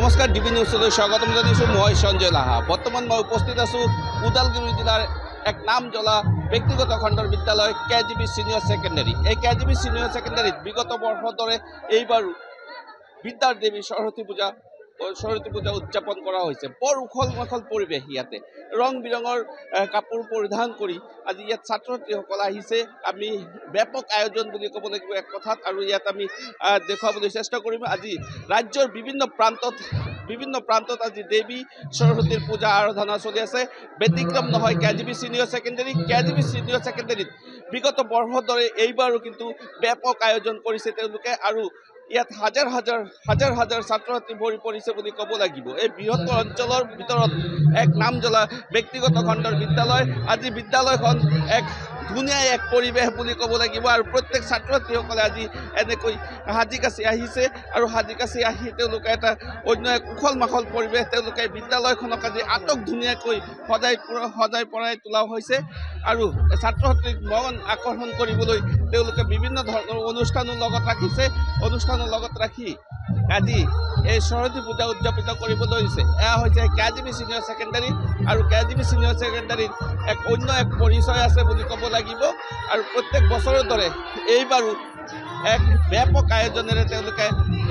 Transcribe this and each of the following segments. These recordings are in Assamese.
নমস্কাৰ ডিবি নিউজলৈ স্বাগতম জানিছোঁ মই সঞ্জয় লাহা। বৰ্তমান মই উপস্থিত আছোঁ ওদালগুৰি জিলাৰ এক নাম জ্বলা ব্যক্তিগত খণ্ডৰ বিদ্যালয় KGB সিনিয়ৰ সেকেন্ডাৰী। এই KGB সিনিয়ৰ সেকেন্ডাৰীত বিগত বৰ্ষৰ দৰে এইবাৰো বিদ্যাৰ দেৱী সৰস্বতী পূজা উদযাপন কৰা হৈছে। বৰ উখল মাখল পৰিৱেশ, ইয়াতে ৰং বিৰঙৰ কাপোৰ পৰিধান কৰি আজি ইয়াত ছাত্ৰ ছাত্ৰীসকল আহিছে। আমি ব্যাপক আয়োজন বুলি ক'ব লাগিব এক কথাত, আৰু ইয়াত আমি দেখুৱাবলৈ চেষ্টা কৰিম। আজি ৰাজ্যৰ বিভিন্ন প্ৰান্তত আজি দেৱী সৰস্বতীৰ পূজা আৰাধনা চলি আছে। ব্যতিক্ৰম নহয় KGB senior secondary. KGB senior সেকেন্ডাৰীত বিগত বৰ্ষৰ দৰে এইবাৰো কিন্তু ব্যাপক আয়োজন কৰিছে তেওঁলোকে, আৰু ইয়াত হাজাৰ হাজাৰ ছাত্ৰ ছাত্ৰী ভৰি পৰিছে বুলি ক'ব লাগিব। এই বৃহত্তৰ অঞ্চলৰ ভিতৰত এক নাম জ্বলা ব্যক্তিগত খণ্ডৰ বিদ্যালয়। আজি বিদ্যালয়খন এক ধুনীয়া এক পৰিৱেশ বুলি ক'ব লাগিব, আৰু প্ৰত্যেক ছাত্ৰ ছাত্ৰীসকলে আজি এনেকৈ সাজি কাচি আহিছে, আৰু সাজি কাচি আহি তেওঁলোকে এটা অন্য এক উখল মাখল পৰিৱেশ তেওঁলোকে বিদ্যালয়খনক আজি আটক ধুনীয়াকৈ সজাই পৰাই তোলা হৈছে। আৰু ছাত্ৰ ছাত্ৰীক মন আকৰ্ষণ কৰিবলৈ তেওঁলোকে বিভিন্ন ধৰণৰ অনুষ্ঠানৰ লগত ৰাখি আজি এই সৰস্বতী পূজা উদযাপিত কৰিবলৈ লৈছে। এয়া হৈছে KGB সিনিয়ৰ সেকেন্ডাৰী, আৰু KGB সিনিয়ৰ সেকেন্ডাৰীত অন্য এক পৰিচয় আছে বুলি ক'ব লাগিব। আৰু প্ৰত্যেক বছৰৰ দৰে এইবাৰো এক ব্যাপক আয়োজনেৰে তেওঁলোকে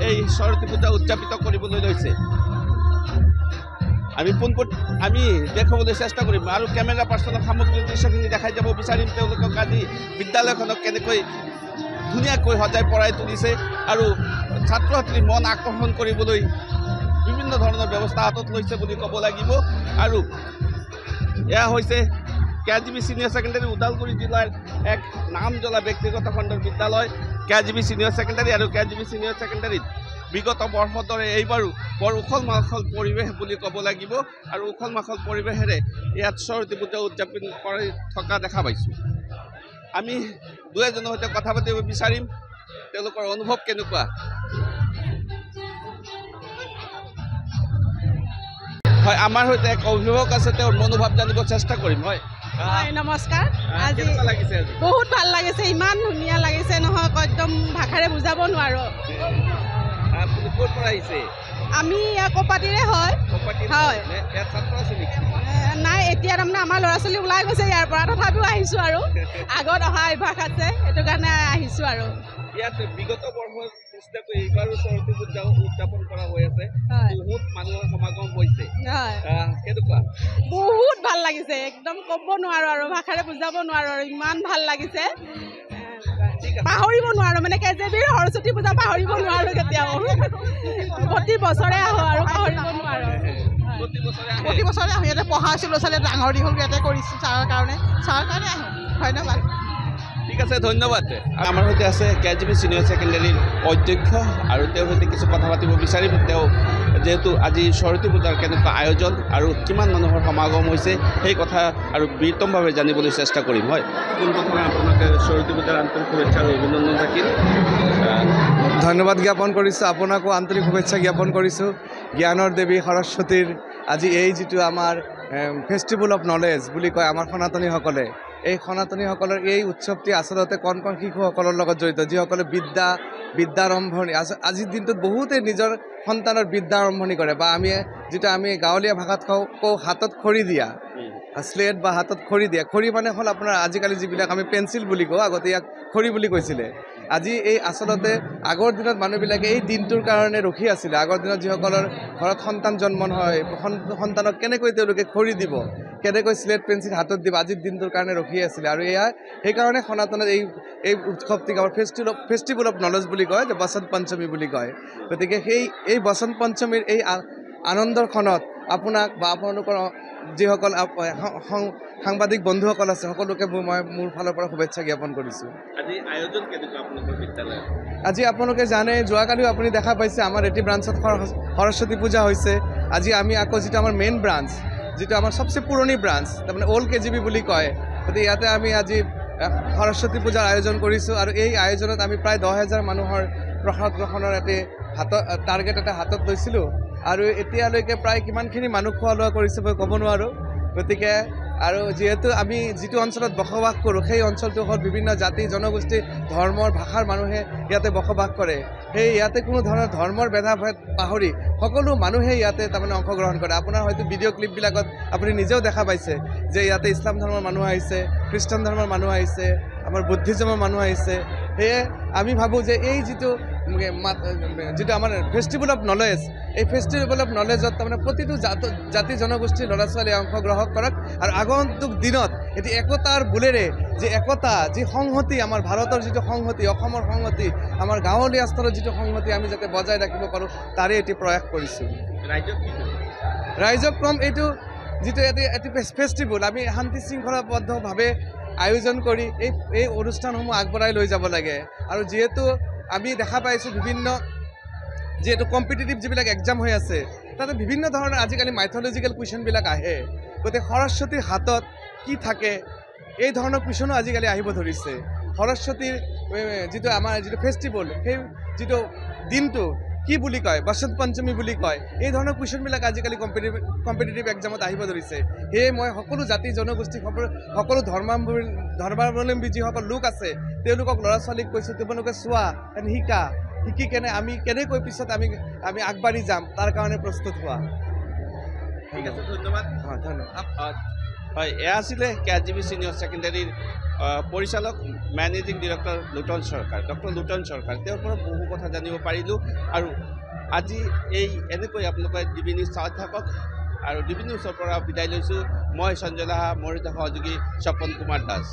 এই সৰস্বতী পূজা উদযাপিত কৰিবলৈ লৈছে। আমি দেখাবলৈ চেষ্টা কৰিম, আৰু কেমেৰা পাৰ্চনৰ সামগ্ৰিক দৃশ্যখিনি দেখাই যাব বিচাৰিম তেওঁলোকক আজি বিদ্যালয়খনক কেনেকৈ ধুনীয়াকৈ সজাই পৰাই তুলিছে, আৰু ছাত্ৰ ছাত্ৰীৰ মন আকৰ্ষণ কৰিবলৈ বিভিন্ন ধৰণৰ ব্যৱস্থা হাতত লৈছে বুলি ক'ব লাগিব। আৰু এয়া হৈছে KGB সিনিয়ৰ সেকেন্ডাৰী, ওদালগুৰি জিলাৰ এক নাম জ্বলা ব্যক্তিগত খণ্ডৰ বিদ্যালয় KGB সিনিয়ৰ সেকেন্ডাৰী। আৰু KGB সিনিয়ৰ সেকেন্ডাৰীত বিগত বৰ্ষৰ দৰে এইবাৰো বৰ উখল মাখল পৰিৱেশ বুলি ক'ব লাগিব, আৰু উখল মাখল পৰিৱেশেৰে ইয়াত সৰস্বতী পূজা উদযাপন কৰি থকা দেখা পাইছোঁ। আমি দুই এজনৰ সৈতে কথা পাতিব বিচাৰিম, তেওঁলোকৰ অনুভৱ কেনেকুৱা। হয়, আমাৰ সৈতে এক অভিভাৱক আছে, তেওঁৰ মনোভাৱ জানিব চেষ্টা কৰিম। হয় নমস্কাৰ। আজি লাগিছে? বহুত ভাল লাগিছে, ইমান ধুনীয়া লাগিছে নহয়, একদম ভাষাৰে বুজাব নোৱাৰোঁ। ক'ৰ পৰা আহিছে? আমি কপাটিৰে হয়। নাই, এতিয়া তাৰমানে আমাৰ ল'ৰা ছোৱালী ওলাই গৈছে ইয়াৰ পৰা, তথাপিও আহিছোঁ, আৰু আগত অহা অভ্যাস আছে, সেইটো কাৰণে আহিছোঁ। আৰু ইয়াত বিগত বৰ্ষৰ নিচিনাকৈ এইবাৰো সৰস্বতী পূজা উদযাপন কৰা হৈ আছে, বহুত মানুহৰ সমাগম হৈছে। কেনেকুৱা? বহুত ভাল লাগিছে, একদম ক'ব নোৱাৰোঁ, আৰু ভাষাৰে বুজাব নোৱাৰোঁ, আৰু ইমান ভাল লাগিছে, পাহৰিব নোৱাৰোঁ। মানে KGBৰ সৰস্বতী পূজা পাহৰিব নোৱাৰোঁ কেতিয়াও। প্ৰতি বছৰে আহোঁ, আৰু পাহৰিব নোৱাৰোঁ। প্ৰতি বছৰে আহোঁ, ইয়াতে পঢ়া আছোঁ, ল'ৰা ছোৱালীয়ে ডাঙৰ দীঘল ইয়াতে কৰিছোঁ ছাৰৰ কাৰণে আহোঁ। ধন্যবাদ। ঠিক আছে, ধন্যবাদ। আমাৰ সৈতে আছে KGB সিনিয়ৰ সেকেন্ডাৰীৰ অধ্যক্ষ, আৰু তেওঁৰ সৈতে কিছু কথা পাতিব বিচাৰিম। তেওঁ যিহেতু আজি সৰস্বতী পূজাৰ কেনেকুৱা আয়োজন আৰু কিমান মানুহৰ সমাগম হৈছে সেই কথা আৰু বিতংভাৱে জানিবলৈ চেষ্টা কৰিম। হয়, পোনপ্ৰথমে আপোনালোকে সৰস্বতী পূজাৰ আন্তৰিক শুভেচ্ছা আৰু অভিনন্দন থাকিল। ধন্যবাদ জ্ঞাপন কৰিছোঁ, আপোনাকো আন্তৰিক শুভেচ্ছা জ্ঞাপন কৰিছোঁ। জ্ঞানৰ দেৱী সৰস্বতীৰ আজি এই যিটো আমাৰ ফেষ্টিভেল অফ নলেজ বুলি কয় আমাৰ সনাতনীসকলে, এই সনাতনীসকলৰ এই উৎসৱটি আচলতে কণ শিশুসকলৰ লগত জড়িত, যিসকলে বিদ্যা আৰম্ভণি আজিৰ দিনটোত বহুতে নিজৰ সন্তানৰ বিদ্যা আৰম্ভণি কৰে, বা আমি গাঁৱলীয়া ভাষাত কওঁ হাতত খৰি দিয়া, স্লেট বা হাতত খৰি দিয়া। খৰি মানে হ'ল আপোনাৰ আজিকালি যিবিলাক আমি পেঞ্চিল বুলি কওঁ, আগতে ইয়াক খৰি বুলি কৈছিলে। আজি এই আচলতে আগৰ দিনত মানুহবিলাকে এই দিনটোৰ কাৰণে ৰখি আছিলে। আগৰ দিনত যিসকলৰ ঘৰত সন্তান জন্ম হয়, সন্তানক কেনেকৈ তেওঁলোকে খৰি দিব, কেনেকৈ স্লেট পেঞ্চিল হাতত দিব, আজিৰ দিনটোৰ কাৰণে ৰখি আছিলে। আৰু সেইকাৰণে সনাতনত এই উৎসৱটিক আমাৰ ফেষ্টিভেল অফ নলেজ বুলি কয়, যে বসন্ত পঞ্চমী বুলি কয়। গতিকে এই বসন্ত পঞ্চমীৰ এই আনন্দৰ ক্ষণত আপোনাক বা আপোনালোকৰ যিসকল সাংবাদিক বন্ধুসকল আছে, সকলোকে মই মোৰ ফালৰ পৰা শুভেচ্ছা জ্ঞাপন কৰিছোঁ। আজি আপোনালোকে জানে, যোৱাকালিও আপুনি দেখা পাইছে আমাৰ এটি ব্ৰাঞ্চত সৰস্বতী পূজা হৈছে। আজি আমি আকৌ যিটো আমাৰ মেইন ব্ৰাঞ্চ, যিটো আমাৰ সবচে পুৰণি ব্ৰাঞ্চ, তাৰমানে অল্ড KGB বুলি কয়, গতিকে ইয়াতে আমি আজি সৰস্বতী পূজাৰ আয়োজন কৰিছোঁ। আৰু এই আয়োজনত আমি প্ৰায় 10,000 মানুহৰ প্ৰসাদ গ্ৰহণৰ টাৰ্গেট এটা হাতত লৈছিলোঁ, আৰু এতিয়ালৈকে প্ৰায় কিমানখিনি মানুহ খোৱা লোৱা কৰিছে মই ক'ব নোৱাৰোঁ। গতিকে আৰু যিহেতু আমি যিটো অঞ্চলত বসবাস কৰোঁ সেই অঞ্চলটো হ'ল বিভিন্ন জাতি জনগোষ্ঠী ধৰ্মৰ ভাষাৰ মানুহে ইয়াতে বসবাস কৰে। সেই ইয়াতে কোনো ধৰণৰ ধৰ্মৰ ভেদাভেদ পাহৰি সকলো মানুহে ইয়াতে তাৰমানে অংশগ্ৰহণ কৰে। আপোনাৰ হয়তো ভিডিঅ' ক্লিপবিলাকত আপুনি নিজেও দেখা পাইছে যে ইয়াতে ইছলাম ধৰ্মৰ মানুহ আহিছে, খ্ৰীষ্টান ধৰ্মৰ মানুহ আহিছে, আমাৰ বুদ্ধিজমৰ মানুহ আহিছে। সেয়ে আমি ভাবোঁ যে এই যিটো আমাৰ ফেষ্টিভেল অফ নলেজ, এই ফেষ্টিভেল অফ নলেজত তাৰমানে প্ৰতিটো জাতি জনগোষ্ঠীৰ ল'ৰা ছোৱালীয়ে অংশগ্ৰহণ কৰক আৰু আগন্তুক দিনত এটি একতাৰ বোলেৰে যি একতা, যি সংহতি, আমাৰ ভাৰতৰ যিটো সংহতি, অসমৰ সংহতি, আমাৰ গাঁৱলীয়া স্তৰৰ যিটো সংহতি আমি যাতে বজাই ৰাখিব পাৰোঁ তাৰে এটি প্ৰয়াস কৰিছোঁ। ৰাইজক ক্ৰম এইটো যিটো এটি ফেষ্টিভেল আমি শান্তি শৃংখলাবদ্ধভাৱে আয়োজন কৰি এই অনুষ্ঠানসমূহ আগবঢ়াই লৈ যাব লাগে। আৰু যিহেতু আমি দেখা পাইছোঁ বিভিন্ন যিহেতু কম্পিটিটিভ যিবিলাক এক্সাম হৈ আছে তাতে বিভিন্ন ধৰণৰ আজিকালি মাইথলজিকেল কুৱেশ্যনবিলাক আহে। গতিকে সৰস্বতীৰ হাতত কি থাকে এই ধৰণৰ কুৱেশ্যনো আজিকালি আহিব ধৰিছে। সৰস্বতীৰ যিটো আমাৰ যিটো ফেষ্টিভেল সেই যিটো দিনটো কি বুলি কয়, বসন্ত পঞ্চমী বুলি কয়, এই ধৰণৰ কুৱেশ্যনবিলাক আজিকালি কম্পিটিটিভ এক্সামত আহিব ধৰিছে। সেয়ে মই সকলো জাতি জনগোষ্ঠী সকলো ধৰ্মাৱলম্বী যিসকল লোক আছে তেওঁলোকক ল'ৰা ছোৱালীক কৈছোঁ তোমালোকে চোৱা শিকি কেনে আমি কেনেকৈ পিছত আমি আগবাঢ়ি যাম তাৰ কাৰণে প্ৰস্তুত হোৱা। ঠিক আছে, ধন্যবাদ। হয়, ধন্যবাদ। হয়, এয়া আছিলে KGB ছিনিয়ৰ ছেকেণ্ডেৰীৰ পৰিচালক মেনেজিং ডিৰেক্টৰ লুটন চৰকাৰ, ডক্টৰ লুটন চৰকাৰ। তেওঁৰ পৰা বহু কথা জানিব পাৰিলোঁ। আৰু আজি এনেকৈ আপোনালোকে DB নিউজ চাই থাকক। আৰু DB নিউজৰ পৰা বিদায় লৈছোঁ মই সঞ্জয় লাহা, মোৰ সহযোগী স্বপন কুমাৰ দাস।